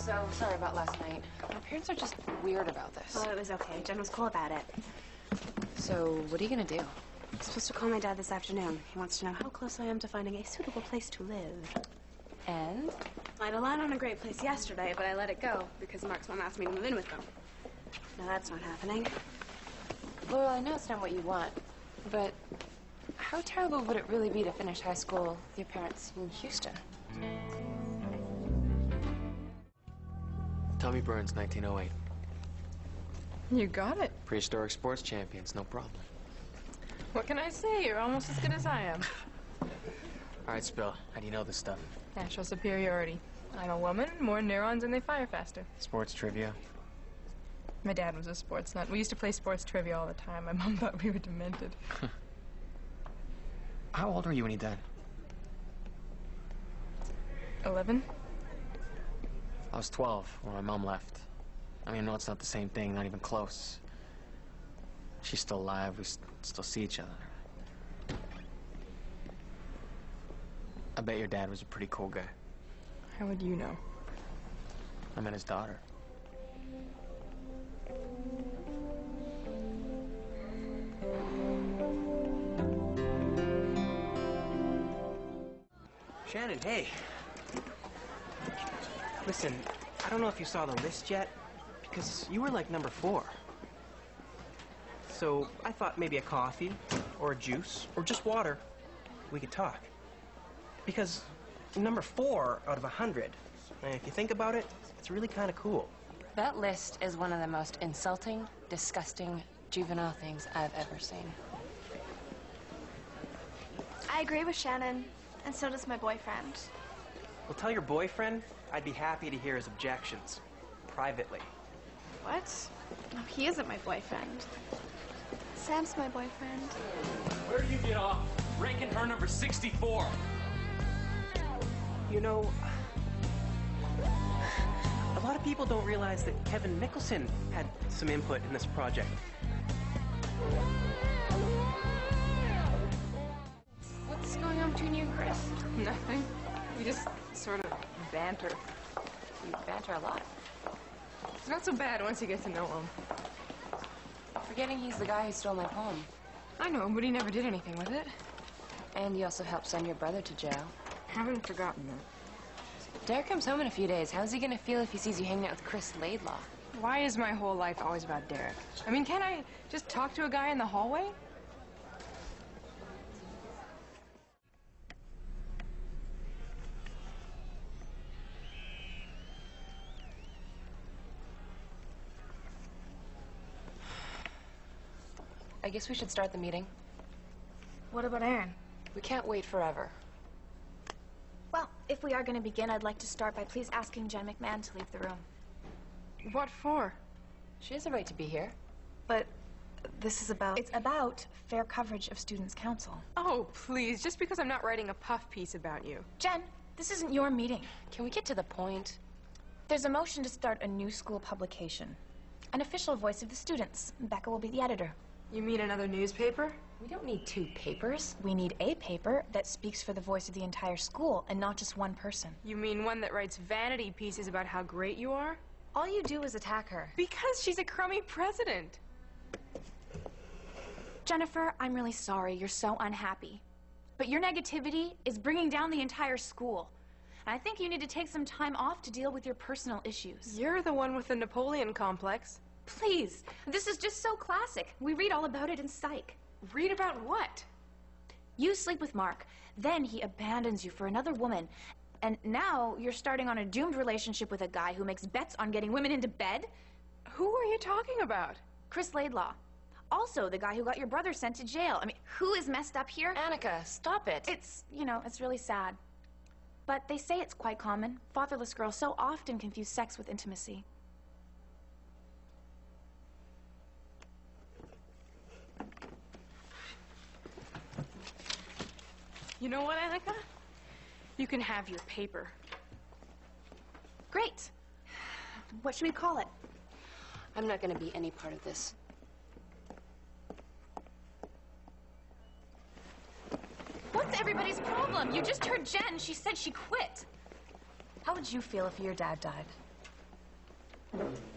So, sorry about last night. My parents are just weird about this. Oh, it was okay. Jen was cool about it. So, what are you gonna do? I'm supposed to call my dad this afternoon. He wants to know how close I am to finding a suitable place to live. And? I had a line on a great place yesterday, but I let it go because Mark's mom asked me to move in with them. Now that's not happening. Well, I know it's not what you want, but how terrible would it really be to finish high school with your parents in Houston? Tommy Burns, 1908. You got it. Prehistoric sports champions, no problem. What can I say? You're almost as good as I am. All right, Spill, how do you know this stuff? Natural superiority. I'm a woman, more neurons, and they fire faster. Sports trivia? My dad was a sports nut. We used to play sports trivia all the time. My mom thought we were demented. How old were you when he died? 11? I was 12 when my mom left. I mean, no, it's not the same thing, not even close. She's still alive, we still see each other. I bet your dad was a pretty cool guy. How would you know? I met his daughter. Shannon, hey. Listen, I don't know if you saw the list yet, because you were like number 4. So I thought maybe a coffee, or a juice, or just water, we could talk. Because number 4 out of 100, and if you think about it, it's really kind of cool. That list is one of the most insulting, disgusting, juvenile things I've ever seen. I agree with Shannon, and so does my boyfriend. Well, tell your boyfriend I'd be happy to hear his objections, privately. What? No, he isn't my boyfriend. Sam's my boyfriend. Where do you get off? Ranking her number 64. You know, a lot of people don't realize that Kevin Mickelson had some input in this project. What's going on between you and Chris? Nothing. We just sort of banter. You banter a lot. It's not so bad once you get to know him. Forgetting he's the guy who stole my poem. I know, but he never did anything with it. And you also helped send your brother to jail. Haven't forgotten that. Derek comes home in a few days. How's he gonna feel if he sees you hanging out with Chris Laidlaw? Why is my whole life always about Derek? I mean, can't I just talk to a guy in the hallway? I guess we should start the meeting. What about Aaron? We can't wait forever. Well, if we are going to begin, I'd like to start by please asking Jen McMahon to leave the room. What for? She has a right to be here. But this is about... It's about fair coverage of Students' Council. Oh, please, just because I'm not writing a puff piece about you. Jen, this isn't your meeting. Can we get to the point? There's a motion to start a new school publication. An official voice of the students. Becca will be the editor. You mean another newspaper? We don't need 2 papers. We need a paper that speaks for the voice of the entire school and not just one person. You mean one that writes vanity pieces about how great you are? All you do is attack her. Because she's a crummy president. Jennifer, I'm really sorry you're so unhappy. But your negativity is bringing down the entire school. And I think you need to take some time off to deal with your personal issues. You're the one with the Napoleon complex. Please, this is just so classic. We read all about it in Psych. Read about what? You sleep with Mark, then he abandons you for another woman, and now you're starting on a doomed relationship with a guy who makes bets on getting women into bed? Who are you talking about? Chris Laidlaw. Also, the guy who got your brother sent to jail. I mean, who is messed up here? Annika, stop it. It's, you know, it's really sad. But they say it's quite common. Fatherless girls so often confuse sex with intimacy. You know what, Annika? You can have your paper. Great. What should we call it? I'm not going to be any part of this. What's everybody's problem? You just heard Jen. She said she quit. How would you feel if your dad died? Bye.